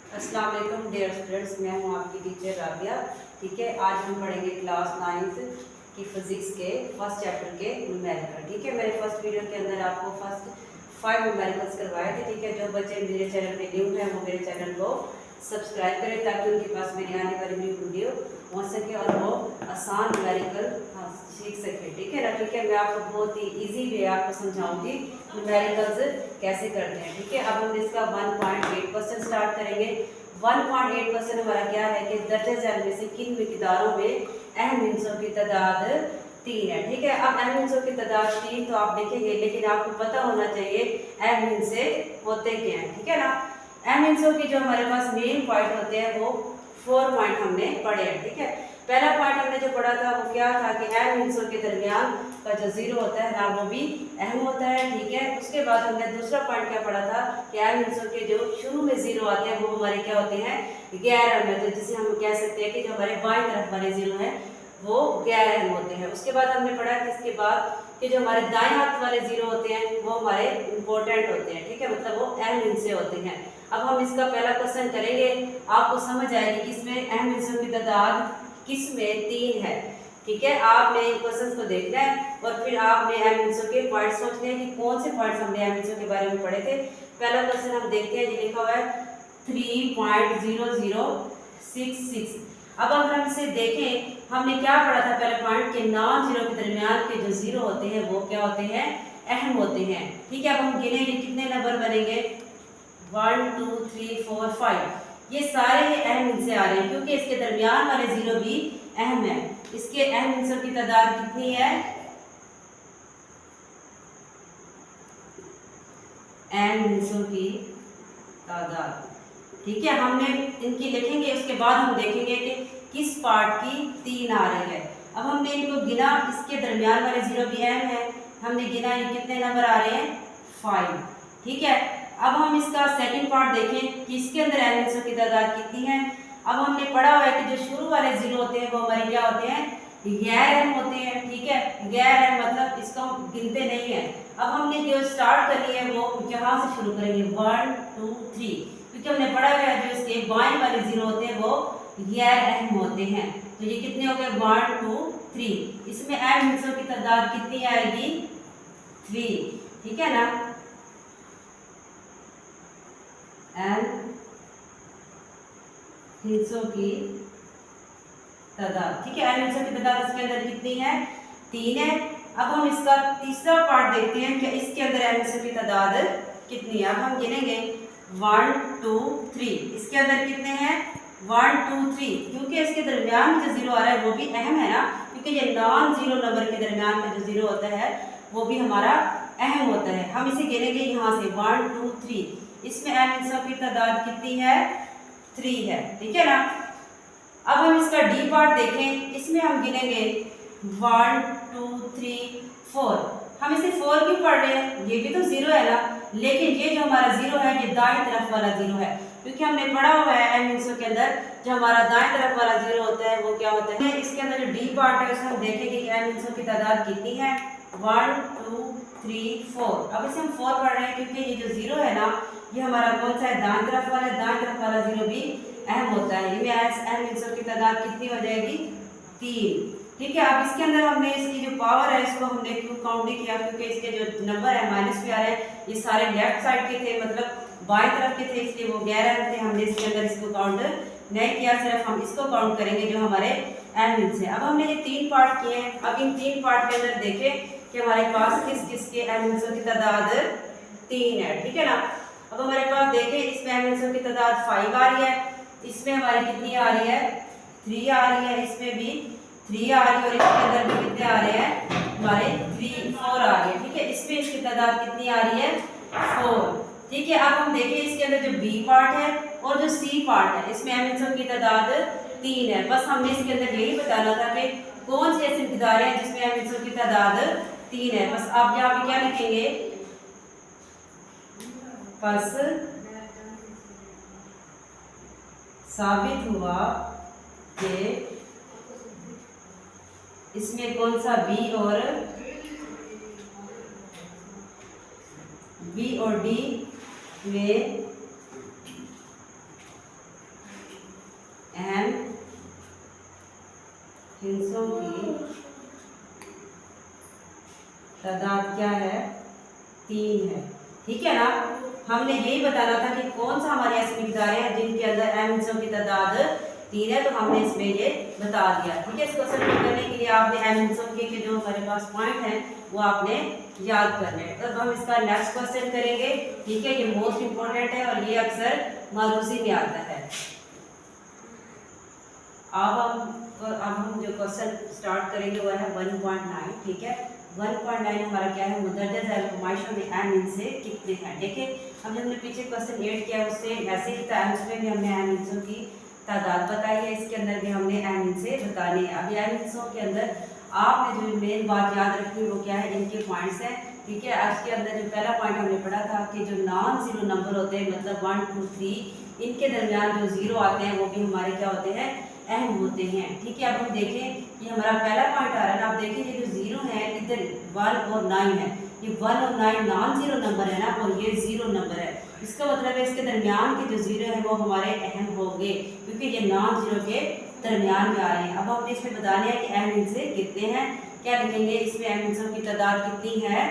अस्सलाम वालेकुम dear students, मैं हूँ आपकी टीचर राबिया। ठीक है, आज हम पढ़ेंगे क्लास 9th की फिजिक्स के फर्स्ट चैप्टर के न्यूमेरिकल। ठीक है, मेरे फर्स्ट वीडियो के अंदर आपको फर्स्ट 5 न्यूमेरिकल्स करवाए थे। ठीक है, जो बच्चे मेरे चैनल पे न्यू हैं वो मेरे चैनल को सब्सक्राइब करें ताकि उनके पास मेरी आने वाली न्यू वीडियो पहुँच सके और वो आसान न्यूमेरिकल सीख सके। ठीक है ना। ठीक है, मैं आपको बहुत ही ईजी वे आपको समझाऊंगी न्यूमेरिकल्स कैसे करते हैं। ठीक है, अब हम इसका 1.8% स्टार्ट करेंगे। 1.8% हमारा क्या है कि दर्जे ज़ैल में से किन मिकदारों में अहम हिस्सों की तादाद 3 है। ठीक है, अब अहम हिस्सों की तादाद 3 तो आप देखेंगे, लेकिन आपको पता होना चाहिए अहम हिस्से होते क्या हैं। ठीक है ना। अहम हिस्सों की जो हमारे पास मेन पॉइंट होते हैं वो 4 पॉइंट हमने पढ़े हैं। ठीक है, पहला पॉइंट हमने जो पढ़ा था वो क्या था कि अहम हिस्सों के दरमियान का जो जीरो होता है ना वो भी अहम होता है। ठीक है, उसके बाद हमने दूसरा पॉइंट क्या पढ़ा था कि अहम हिस्सों के जो शुरू में जीरो आते हैं वो हमारे क्या होते हैं, गैर अहम है। तो जिसे हम कह सकते हैं कि जो हमारे बाईं तरफ वाले जीरो हैं वो गैर अहम होते हैं। उसके बाद हमने पढ़ा कि इसके बाद कि जो हमारे दाएं हाथ वाले जीरो होते हैं वो हमारे इंपॉर्टेंट होते हैं। ठीक है, मतलब वो अहम हिस्से होते हैं। अब हम इसका पहला क्वेश्चन करेंगे, आपको समझ आएगी कि इसमें अहम हिस्सों की तादाद किस में 3 है। ठीक है, आपने इन क्वेश्चंस को देखना है और फिर आपने अहम हिस्सों के पॉइंट सोचने हैं कि कौन से पॉइंट्स हमने अहम हिस्सों के बारे में पढ़े थे। पहला क्वेश्चन हम देखते हैं, ये लिखा हुआ है 3.0066। अब अगर हम इसे देखें, हमने क्या पढ़ा था पहले पॉइंट के नॉन जीरो के दरमियान के जो जीरो होते हैं वो क्या होते हैं, अहम होते हैं। ठीक है, अब हम गिनेंगे कितने नंबर बनेंगे, 1 2 3 4 5। ये सारे अहम हिस्से आ रहे हैं क्योंकि इसके दरमियान वाले जीरो भी अहम है। इसके अहम हिस्सों की तादाद कितनी है, अहम हिस्सों की तादाद। ठीक है, हमने इनकी लिखेंगे, उसके बाद हम देखेंगे कि किस पार्ट की 3 आ रही है। अब हमने इनको गिना, इसके दरमियान वाले जीरो भी अहम है, हमने गिना ये कितने नंबर आ रहे हैं, 5। ठीक है, अब हम इसका सेकंड पार्ट देखें कि इसके अंदर अहम हिस्सों की तादाद कितनी है। अब हमने पढ़ा हुआ है कि जो शुरू वाले जीरो होते हैं वो हमारे क्या होते हैं, गैर अहम होते हैं। ठीक है, गैर अहम मतलब इसको हम गिनते नहीं है। अब हमने जो स्टार्ट करनी है वो यहाँ से शुरू करेंगे, 1 2 3, क्योंकि हमने पढ़ा हुआ है जो इसके बाएं वाले जीरो होते हैं वो गैर अहम होते हैं। तो ये कितने हो गए, 1 2 3। इसमें अहम हिस्सों की तादाद कितनी आएगी, 3। ठीक है ना, अहम हिस्सों की तादाद। ठीक है, अहम हिस्सों की तादाद इसके अंदर कितनी है, 3 है। अब हम इसका तीसरा पार्ट देखते हैं कि इसके अंदर अहम हिस्सों की तादाद कितनी है। अब हम गिनेंगे 1 2 3, इसके अंदर कितने हैं, 1 2 3, क्योंकि इसके दरमियान में जो जीरो आ रहा है वो भी अहम है ना, क्योंकि ये नॉन जीरो नंबर के दरमियान में जो जीरो होता है वो भी हमारा अहम होता है। हम इसे गिनेंगे यहाँ से 1 2 3, इसमें अहम हिस्सों की तादाद कितनी है, 3 है। ठीक है ना। अब हम इसका डी पार्ट देखें, इसमें हम गिनेंगे 1 2 3 4। हम इसे 4 क्यों पढ़ रहे हैं, ये भी तो जीरो है ना, लेकिन ये जो हमारा जीरो है ये दाएं तरफ वाला जीरो है, क्योंकि हमने पढ़ा हुआ है अहम हिस्सों के अंदर जो हमारा दाएं तरफ वाला जीरो होता है वो क्या होता है। इसके अंदर जो डी पार्ट है उसमें हम देखेंगे कि अहम हिस्सों की तादाद कितनी है, 1 2 3 4। अब इसे हम 4 पढ़ रहे हैं क्योंकि ये जो जीरो है ना ये हमारा कौन सा है, दाएं तरफ वाला, दाएं तरफ वाला जीरो भी अहम होता है। इनमें अहम हिस्सों की तादाद कितनी हो जाएगी, 3। ठीक है, अब इसके अंदर हमने इसकी जो पावर है इसको हमने क्यों काउंट नहीं किया, क्योंकि इसके जो नंबर है माइनस भी आ रहे हैं, ये सारे लेफ्ट साइड के थे, मतलब बाएं तरफ के थे, इसलिए वो गैर अहम थे। हमने इसके अंदर इसको काउंट नहीं किया, सिर्फ हम इसको काउंट करेंगे जो हमारे अहम हिस्से। अब हमने ये 3 पार्ट किए हैं। अब इन 3 पार्ट के अंदर देखें कि हमारे पास किस किस के अहम हिस्सों की तादाद 3 है। ठीक है ना। अब हमारे पास देखें इसमें अहम हिस्सों की तादाद 5 आ रही है, इसमें हमारी कितनी आ रही है, 3 आ रही है, इसमें भी 3 आ रही है, और इसके अंदर भी कितने आ रहे हैं, हमारे 3 4 आ रही है। ठीक है, इसमें इसकी तादाद कितनी आ रही है, 4। ठीक है, अब हम देखें इसके अंदर जो बी पार्ट है और जो सी पार्ट है इसमें अहम हिस्सों की तादाद 3 है। बस हमने इसके अंदर यही बताना था कि कौन सी ऐसी मिकदारें हैं जिसमें अहम हिस्सों की तादाद 3 है। बस आप यहाँ पे क्या लिखेंगे, बस साबित हुआ कि इसमें कौन सा बी और डी में हिस्सों की तादाद क्या है, 3 है। ठीक है ना। हमने यही बताना था कि कौन सा हमारी ऐसी मिकदारें हैं जिनके अंदर m हिस्सों की तादाद 3 है, तो हमने इसमें ये बता दिया। ठीक है। इस क्वेश्चन को करने के लिए आपने m हिस्सों के जो हमारे पास पॉइंट हैं वो आपने याद करने हैं। अब हम इसका नेक्स्ट क्वेश्चन करेंगे। ठीक है। ये मोस्ट इंपॉर्टेंट है और ये अक्सर मारूसी में आता है। अब हम जो क्वेश्चन स्टार्ट करेंगे वो है 1.9। ठीक है। 1.9 हमारा क्या है, मुदर्रज ज़ैल-फ़रमाइशों में m इनसे कितने हैं। देखिए अब हमने पीछे क्वेश्चन 8 किया उससे ऐसे ही था, उसमें भी हमने m हिस्सों की तादाद बताई है, इसके अंदर भी हमने m इनसे बताने हैं। अब m हिस्सों के अंदर आपने जो मेन बात याद रखनी है वो क्या है, इनके पॉइंट्स हैं। ठीक है। आज के अंदर जो पहला पॉइंट हमने पढ़ा था कि जो नॉन ज़ीरो नंबर होते हैं, मतलब 1 2 3, इनके दरमियान जो ज़ीरो आते हैं वो भी हमारे क्या होते हैं, अहम होते हैं। ठीक है। अब हम देखें ये हमारा पहला पॉइंट आ रहा है ना। आप देखिए ये जो जीरो है इधर 1 और 9 है, ये 1 और 9 नॉन जीरो नंबर है ना, और ये जीरो नंबर है। इसका मतलब है इसके दरमियान के जो जीरो है वो हमारे अहम होंगे, क्योंकि ये नॉन जीरो के दरमियान में आ रहे हैं। अब हमने इसमें बताने हैं कि अहम हिस्से कितने हैं। क्या लिखेंगे, इसमें अहम हिस्सों की तादाद कितनी है,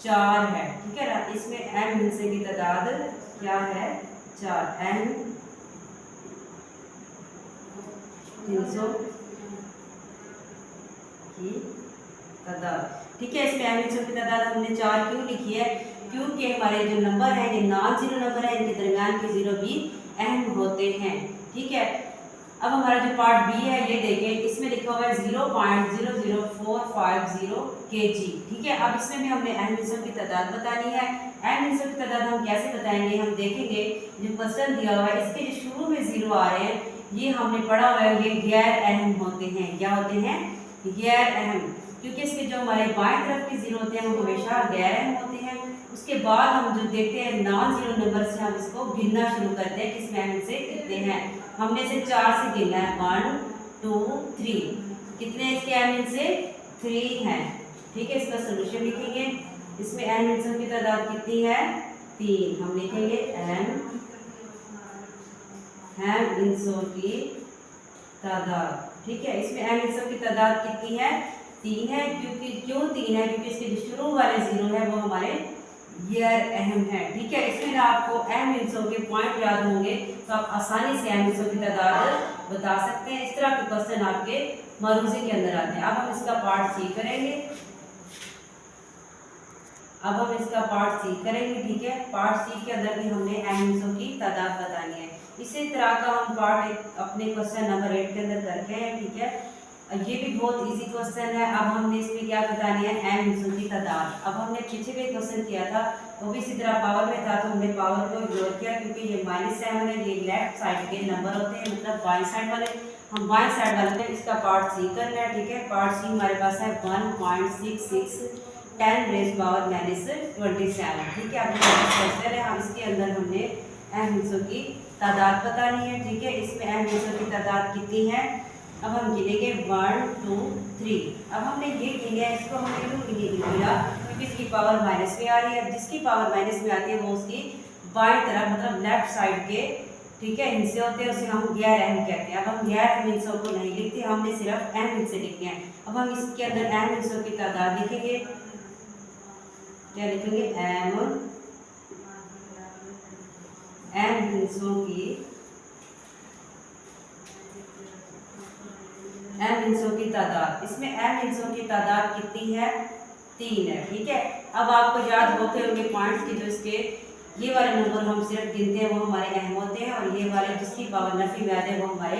4 है। ठीक है ना। इसमें अहम हिस्से की तादाद क्या है, 4 अहम हिस्सों की तादाद। ठीक है। इसमें अहम हिस्सों की तादाद हमने 4 क्यों लिखी है, क्योंकि हमारे जो नंबर है ये नॉन जीरो नंबर है, इनके दरमियान के जीरो भी अहम होते हैं। ठीक है। अब हमारा जो पार्ट बी है ये देखें, इसमें लिखा हुआ है 0.00450 kg। ठीक है। अब इसमें भी हमने अहम हिस्सों की तादाद बतानी है। अहम हिस्सों की तादाद हम कैसे बताएंगे, हम देखेंगे जो क्वेश्चन दिया हुआ है इसके जो शुरू में जीरो आ रहे हैं ये हमने पढ़ा हुआ है, ये गैर अहम होते हैं। क्या होते हैं, गैर अहम, क्योंकि इसके जो हमारे बाएं तरफ के जीरो होते हैं वो हमेशा गैर अहम होते हैं। उसके बाद हम जो देखते हैं नॉन जीरो नंबर से हम इसको गिनना शुरू करते हैं, किसमें अहम से कितने हैं। हमने इसे 4 से गिनना है, 1 2 3, कितने इसके अहम से 3 हैं। ठीक है। इसका सोल्यूशन लिखेंगे, इसमें अहम हिस्सों की तादाद कितनी है, 3। हम लिखेंगे अहम हिस्सों की तादाद। ठीक है। इसमें अहम हिस्सों की तादाद कितनी है, 3 है। क्यों 3 है, क्योंकि इसके जो शुरू वाले जीरो है वो हमारे गैर अहम है। ठीक है। इसमें आपको अहम हिस्सों के पॉइंट याद होंगे तो आप आसानी से अहम हिस्सों की तादाद बता सकते हैं। इस तरह के क्वेश्चन आपके मारूजी के अंदर आते हैं। अब हम इसका पार्ट सी करेंगे। ठीक है। पार्ट सी के अंदर भी हमने अहम हिस्सों की तादाद बतानी है। इसी तरह का हम पार्ट अपने क्वेश्चन नंबर 8 के अंदर करते हैं। ठीक है। ये भी बहुत इजी क्वेश्चन है। अब हमने इसमें क्या बतानी है, अहम हिस्सों की तादाद। अब हमने पीछे भी क्वेश्चन किया था वो भी इसी तरह पावर में था, तो हमने पावर को इग्नोर किया क्योंकि ये -7 है, ये लेफ्ट साइड के नंबर होते हैं, मतलब बाएं साइड वाले। हम बाएं साइड वाले हैं, इसका पार्ट सी करना है। ठीक है। पार्ट सी हमारे पास है 1.66 10 रेज़ पावर -27। ठीक है। अब क्वेश्चन है, हम इसके अंदर हमने अहम हिस्सों की तादाद बतानी है। ठीक है। इसमें अहम हिस्सों की तादाद कितनी है, अब हम गिनेंगे 1 2 3। अब हमने ये गिना, इसको हमने क्यों गिना, क्योंकि इसकी पावर माइनस में आ रही है। जिसकी पावर माइनस में आती है वो उसकी बाएं तरफ, मतलब लेफ्ट साइड के, ठीक है, हिस्से होते हैं, उसे हम गैर अहम कहते हैं। अब हम गैर अहम हिस्सों को नहीं लिखते, हमने सिर्फ अहम हिस्से लिखने हैं। अब हम इसके अंदर अहम हिस्सों की तादाद लिखेंगे। क्या लिखेंगे, अहम हिस्सों की तादाद। इसमें अहम हिस्सों की तादाद कितनी है, 3 है। ठीक है। अब आपको याद होते होंगे पॉइंट्स की, जो इसके ये वाले नंबर हम सिर्फ गिनते हैं वो हमारे अहम होते हैं, और ये वाले जिसकी पावर नफी में आते हैं वो हमारे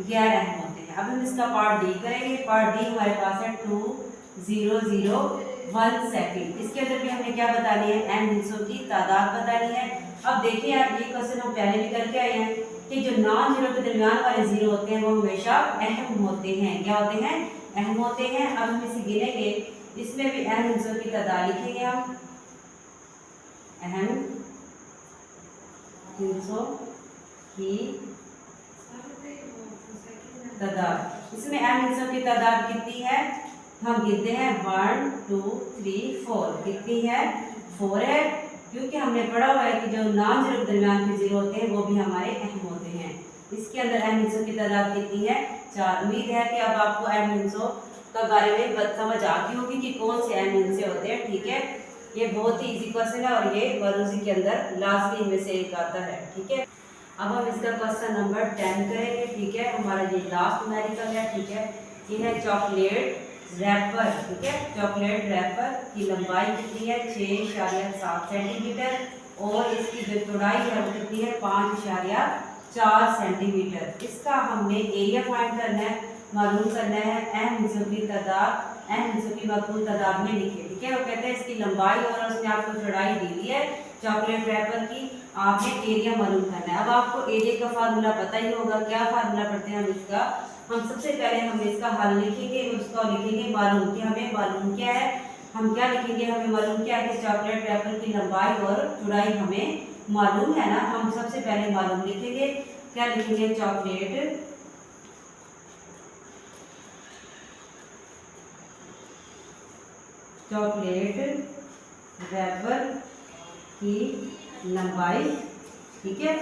गैर अहम होते हैं। अब हम इसका पार्ट डी करेंगे। पार्ट डी हमारे पास है 2001 सेकेंड। इसके अंदर भी हमें क्या बतानी है, अहम हिस्सों की तादाद बतानी है। अब देखिए आप, ये क्वेश्चन हम पहले भी करके आए हैं कि जो नॉन जीरो के दरमियान वाले जीरो होते हैं वो हमेशा अहम होते हैं। क्या होते हैं, अहम होते हैं। अब हम इसे गिनेंगे, इसमें भी अहम हिस्सों की तादाद लिखेंगे हम, अहम हिस्सों की तादाद। इसमें अहम हिस्सों की तादाद कितनी है, हम गिनते हैं 1 2 3 4। कितनी है, 4 है, क्योंकि हमने पढ़ा हुआ है कि जो नॉन जीरो के दरमियान के जीरो होते हैं वो भी हमारे अहम होते हैं। इसके अंदर अहम हिस्सों की तादाद कितनी है? 4। उम्मीद है कि अब आपको अहम हिस्सों का बारे में समझ आती होगी कि कौन से अहम हिस्से होते हैं। ठीक है, ये बहुत ही इजी क्वेश्चन है और ये मरूजी के अंदर लाजमी इनमें से एक आता है। ठीक है, अब हम इसका क्वेश्चन नंबर 10 करेंगे। ठीक है, हमारा ये लास्ट न्यूमेरिकल है। ठीक है, ये है चॉकलेट रैपर। ठीक है, चॉकलेट रैपर की लंबाई कितनी है? 6.7 सेंटीमीटर और इसकी जो चौड़ाई है वो कितनी है? 5.4 सेंटीमीटर। इसका हमने एरिया फाइंड करना है, मालूम करना है। अहम हिस्सों की तादाद अहम हिस्सों की मकबूल तादाद में लिखे। ठीक है, वो कहते हैं इसकी लंबाई और उसने आपको चौड़ाई दी हुई है चॉकलेट रैपर की, आपने एरिया मालूम करना है। अब आपको एरिया का फार्मूला पता ही होगा। क्या फार्मूला पढ़ते हैं हम इसका? हम सबसे पहले हम इसका हल लिखेंगे, उसको लिखेंगे मालूम कि हमें मालूम क्या है। हम क्या लिखेंगे? हमें मालूम क्या है कि चॉकलेट रैपर की लंबाई और चौड़ाई हमें मालूम है ना। हम सबसे पहले मालूम लिखेंगे। क्या लिखेंगे? चॉकलेट रैपर की लंबाई। ठीक है,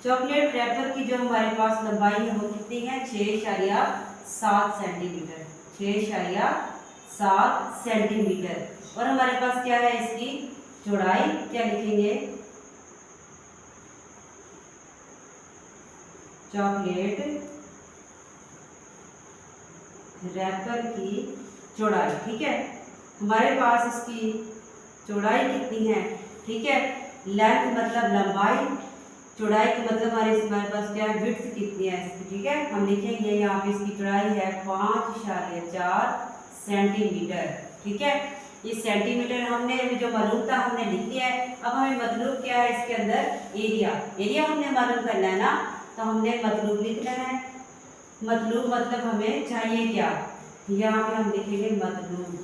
चॉकलेट रैपर की जो हमारे पास लंबाई है वो कितनी है? 6.7 सेंटीमीटर। 6.7 सेंटीमीटर। और हमारे पास क्या है? इसकी चौड़ाई। क्या लिखेंगे? चॉकलेट रैपर की चौड़ाई। ठीक है, हमारे पास इसकी चौड़ाई कितनी है? ठीक है, लेंथ मतलब लंबाई, चौड़ाई का मतलब हमारे पास क्या है? विड्थ कितनी है इसकी। ठीक है, हम लिखेंगे यहाँ पे इसकी चौड़ाई है 5.4 सेंटीमीटर। ठीक है, ये सेंटीमीटर हमने जो मालूम था हमने लिख लिया है। अब हमें मतलब क्या है? इसके अंदर एरिया हमने मालूम करना है ना, तो हमने मतलब लिखना है। मतलब हमें चाहिए क्या? यहाँ पे हम लिखेंगे मतलब।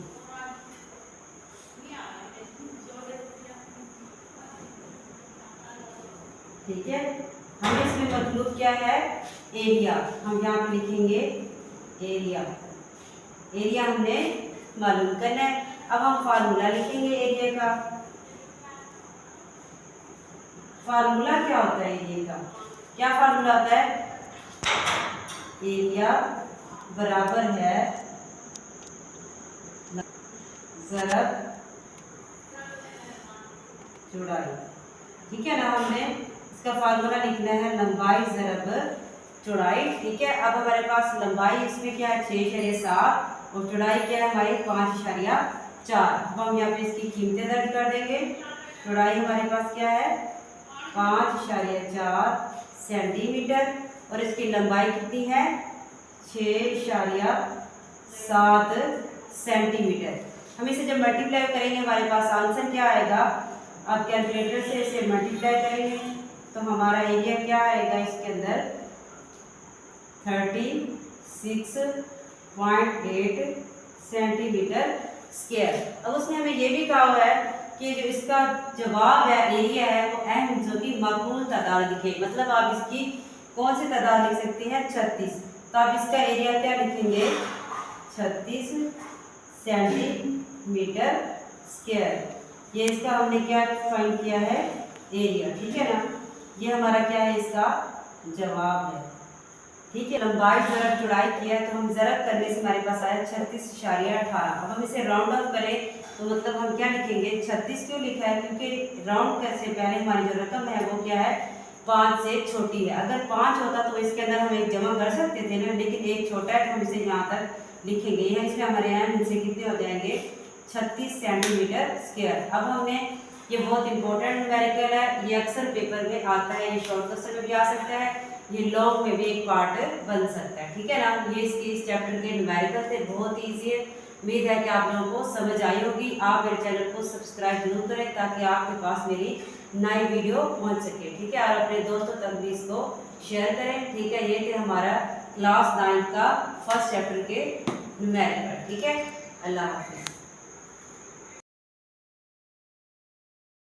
ठीक है, हमें इसमें मतलब क्या है? एरिया। हम यहाँ पे लिखेंगे एरिया हमने मालूम करना है। अब हम फार्मूला लिखेंगे एरिया का। फार्मूला क्या होता है एरिया का? क्या फार्मूला होता है? एरिया बराबर है ज़रब चौड़ाई। ठीक है ना, हमने इसका फार्मूला लिखना है लंबाई ज़रब चौड़ाई। ठीक है, अब हमारे पास लंबाई इसमें क्या है? 6.7 और चौड़ाई क्या है हमारी? 5.4। अब हम यहाँ पे इसकी कीमतें दर्ज कर देंगे। चौड़ाई हमारे पास क्या है? 5.4 सेंटीमीटर और इसकी लंबाई कितनी है? 6.7 सेंटीमीटर। हम इसे जब मल्टीप्लाई करेंगे हमारे पास आंसर क्या आएगा? अब कैलकुलेटर से इसे मल्टीप्लाई करेंगे तो हमारा एरिया क्या आएगा? इसके अंदर 36.8 सेंटीमीटर स्क्वायर। अब उसने हमें ये भी कहा हुआ है कि जो इसका जवाब है एरिया है वो अहम हिस्सों की माकूल तादाद लिखे। मतलब आप इसकी कौन सी तादाद लिख सकते हैं? 36। तो आप इसका एरिया क्या लिखेंगे? 36 सेंटीमीटर स्क्वायर। ये इसका हमने क्या फाइंड किया है? एरिया। ठीक है ना, ये हमारा क्या है? इसका जवाब है। ठीक है, लंबाई ज़रब चौड़ाई किया तो हम ज़रब करने से हमारे पास आया 36.18। अब हम इसे राउंड ऑफ करें तो मतलब हम क्या लिखेंगे? 36 क्यों लिखा है? क्योंकि राउंड से पहले हमारी जो रकम है वो क्या है? 5 से छोटी है। अगर 5 होता तो इसके अंदर हम एक जमा कर सकते थे ना, लेकिन एक छोटा है तो हम इसे यहाँ तक लिखेंगे। यहाँ इसमें हमारे अहम हिस्से कितने हो जाएंगे? 36 सेंटीमीटर स्क्वायर। अब हमने ये बहुत इंपॉर्टेंट न्यूमेरिकल है, ये अक्सर पेपर में आता है, ये शॉर्ट क्वेश्चन में भी आ सकता है, ये लॉन्ग में भी एक पार्ट बन सकता है। ठीक है ना, ये इस चैप्टर के न्यूमेरिकल थे, बहुत ईजी है। उम्मीद है कि आप लोगों को समझ आई होगी। आप मेरे चैनल को सब्सक्राइब जरूर करें ताकि आपके पास मेरी नई वीडियो पहुंच सके। ठीक है, और अपने दोस्तों तक भी इसको शेयर करें। ठीक है, ये थे हमारा क्लास 9 का फर्स्ट चैप्टर के न्यूमेरिकल। ठीक है, अल्लाह हाफिज़।